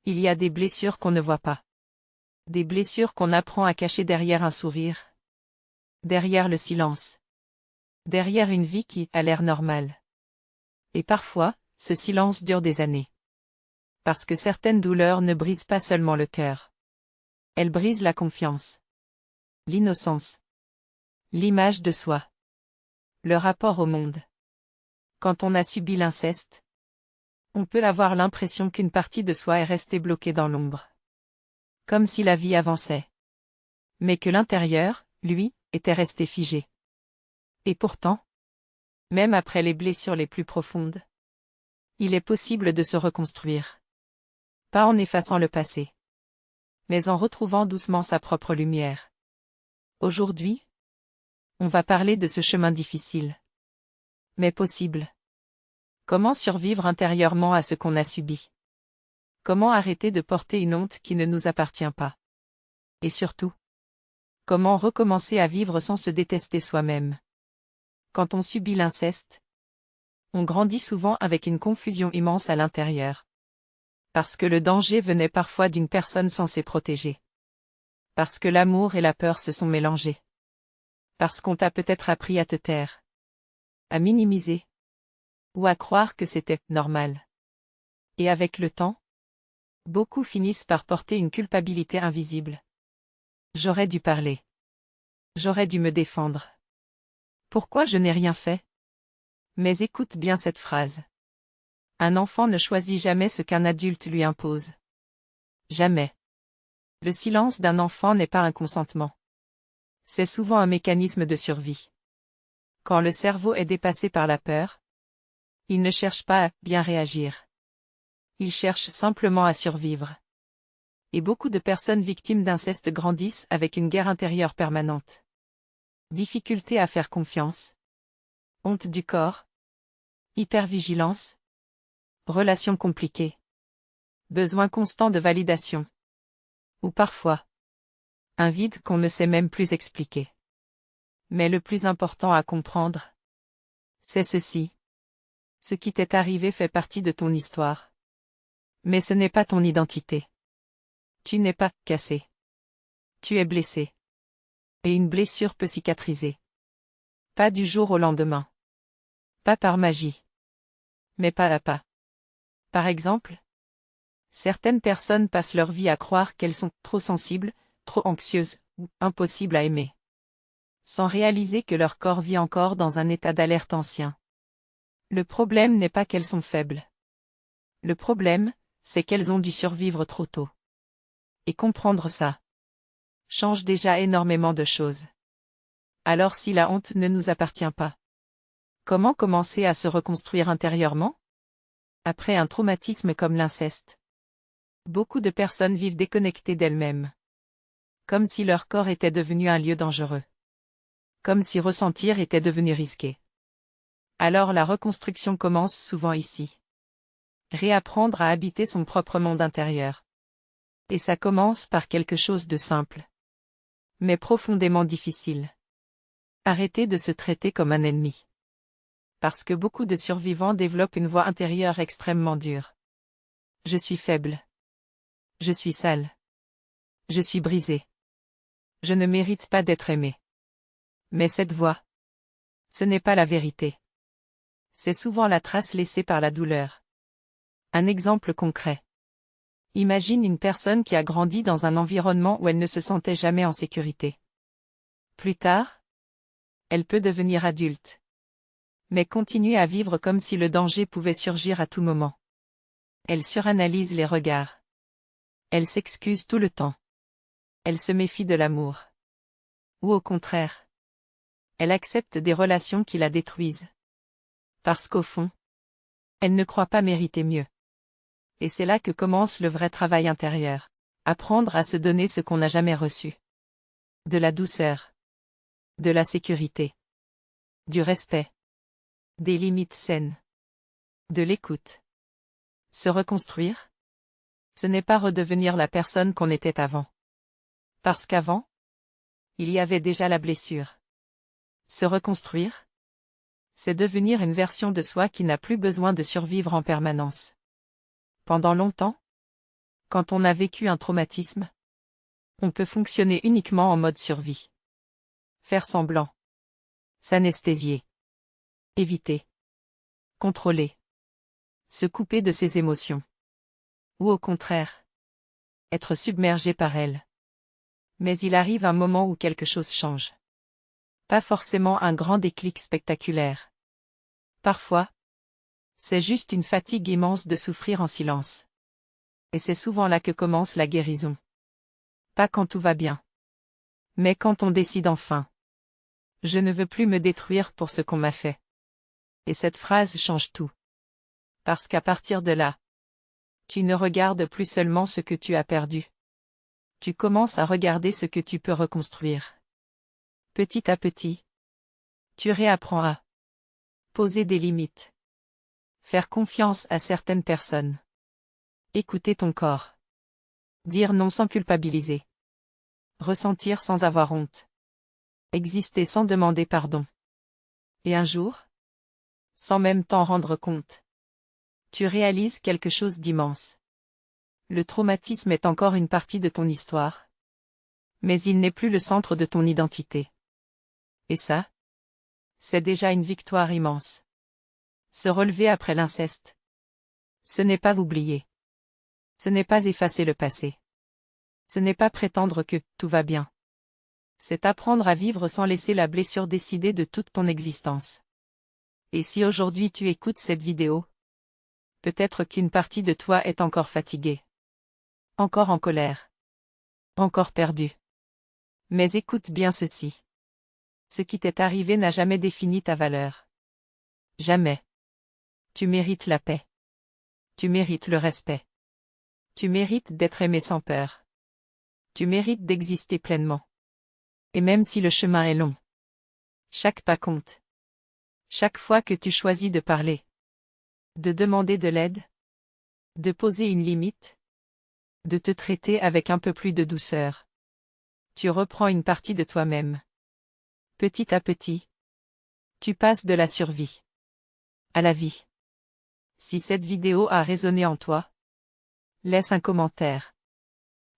Il y a des blessures qu'on ne voit pas. Des blessures qu'on apprend à cacher derrière un sourire. Derrière le silence. Derrière une vie qui a l'air normale. Et parfois, ce silence dure des années. Parce que certaines douleurs ne brisent pas seulement le cœur. Elles brisent la confiance. L'innocence. L'image de soi. Le rapport au monde. Quand on a subi l'inceste, on peut avoir l'impression qu'une partie de soi est restée bloquée dans l'ombre. Comme si la vie avançait. Mais que l'intérieur, lui, était resté figé. Et pourtant, même après les blessures les plus profondes, il est possible de se reconstruire. Pas en effaçant le passé, mais en retrouvant doucement sa propre lumière. Aujourd'hui, on va parler de ce chemin difficile, mais possible. Comment survivre intérieurement à ce qu'on a subi? Comment arrêter de porter une honte qui ne nous appartient pas? Et surtout, comment recommencer à vivre sans se détester soi-même? Quand on subit l'inceste, on grandit souvent avec une confusion immense à l'intérieur. Parce que le danger venait parfois d'une personne censée protéger. Parce que l'amour et la peur se sont mélangés. Parce qu'on t'a peut-être appris à te taire. À minimiser. Ou à croire que c'était normal. Et avec le temps, beaucoup finissent par porter une culpabilité invisible. J'aurais dû parler. J'aurais dû me défendre. Pourquoi je n'ai rien fait? Mais écoute bien cette phrase. Un enfant ne choisit jamais ce qu'un adulte lui impose. Jamais. Le silence d'un enfant n'est pas un consentement. C'est souvent un mécanisme de survie. Quand le cerveau est dépassé par la peur, il ne cherche pas à bien réagir. Il cherche simplement à survivre. Et beaucoup de personnes victimes d'inceste grandissent avec une guerre intérieure permanente. Difficulté à faire confiance. Honte du corps. Hypervigilance. Relations compliquées. Besoin constant de validation. Ou parfois, un vide qu'on ne sait même plus expliquer. Mais le plus important à comprendre, c'est ceci. Ce qui t'est arrivé fait partie de ton histoire. Mais ce n'est pas ton identité. Tu n'es pas cassé. Tu es blessé. Et une blessure peut cicatriser. Pas du jour au lendemain. Pas par magie. Mais pas à pas. Par exemple, certaines personnes passent leur vie à croire qu'elles sont trop sensibles, trop anxieuses, ou impossibles à aimer. Sans réaliser que leur corps vit encore dans un état d'alerte ancien. Le problème n'est pas qu'elles sont faibles. Le problème, c'est qu'elles ont dû survivre trop tôt. Et comprendre ça change déjà énormément de choses. Alors si la honte ne nous appartient pas, comment commencer à se reconstruire intérieurement? Après un traumatisme comme l'inceste, beaucoup de personnes vivent déconnectées d'elles-mêmes. Comme si leur corps était devenu un lieu dangereux. Comme si ressentir était devenu risqué. Alors la reconstruction commence souvent ici. Réapprendre à habiter son propre monde intérieur. Et ça commence par quelque chose de simple. Mais profondément difficile. Arrêter de se traiter comme un ennemi. Parce que beaucoup de survivants développent une voix intérieure extrêmement dure. Je suis faible. Je suis sale. Je suis brisé. Je ne mérite pas d'être aimé. Mais cette voix, ce n'est pas la vérité. C'est souvent la trace laissée par la douleur. Un exemple concret. Imagine une personne qui a grandi dans un environnement où elle ne se sentait jamais en sécurité. Plus tard, elle peut devenir adulte. Mais continuer à vivre comme si le danger pouvait surgir à tout moment. Elle suranalyse les regards. Elle s'excuse tout le temps. Elle se méfie de l'amour. Ou au contraire, elle accepte des relations qui la détruisent. Parce qu'au fond, elle ne croit pas mériter mieux. Et c'est là que commence le vrai travail intérieur. Apprendre à se donner ce qu'on n'a jamais reçu. De la douceur. De la sécurité. Du respect. Des limites saines. De l'écoute. Se reconstruire? Ce n'est pas redevenir la personne qu'on était avant. Parce qu'avant, il y avait déjà la blessure. Se reconstruire? C'est devenir une version de soi qui n'a plus besoin de survivre en permanence. Pendant longtemps, Quand on a vécu un traumatisme, on peut fonctionner uniquement en mode survie. Faire semblant. S'anesthésier. Éviter. Contrôler. Se couper de ses émotions. Ou au contraire, être submergé par elles. Mais il arrive un moment où quelque chose change. Pas forcément un grand déclic spectaculaire. Parfois, c'est juste une fatigue immense de souffrir en silence. Et c'est souvent là que commence la guérison. Pas quand tout va bien. Mais quand on décide enfin. Je ne veux plus me détruire pour ce qu'on m'a fait. Et cette phrase change tout. Parce qu'à partir de là, tu ne regardes plus seulement ce que tu as perdu. Tu commences à regarder ce que tu peux reconstruire. Petit à petit, tu réapprends à poser des limites. Faire confiance à certaines personnes. Écouter ton corps. Dire non sans culpabiliser. Ressentir sans avoir honte. Exister sans demander pardon. Et un jour, sans même t'en rendre compte, tu réalises quelque chose d'immense. Le traumatisme est encore une partie de ton histoire. Mais il n'est plus le centre de ton identité. Et ça, c'est déjà une victoire immense. Se relever après l'inceste. Ce n'est pas oublier. Ce n'est pas effacer le passé. Ce n'est pas prétendre que tout va bien. C'est apprendre à vivre sans laisser la blessure décider de toute ton existence. Et si aujourd'hui tu écoutes cette vidéo, peut-être qu'une partie de toi est encore fatiguée. Encore en colère. Encore perdue. Mais écoute bien ceci. Ce qui t'est arrivé n'a jamais défini ta valeur. Jamais. Tu mérites la paix. Tu mérites le respect. Tu mérites d'être aimé sans peur. Tu mérites d'exister pleinement. Et même si le chemin est long, chaque pas compte. Chaque fois que tu choisis de parler, de demander de l'aide, de poser une limite, de te traiter avec un peu plus de douceur, tu reprends une partie de toi-même. Petit à petit, tu passes de la survie à la vie. Si cette vidéo a résonné en toi, laisse un commentaire.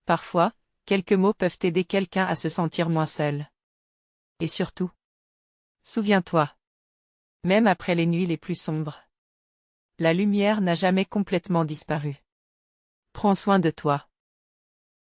Parfois, quelques mots peuvent aider quelqu'un à se sentir moins seul. Et surtout, souviens-toi, même après les nuits les plus sombres, la lumière n'a jamais complètement disparu. Prends soin de toi.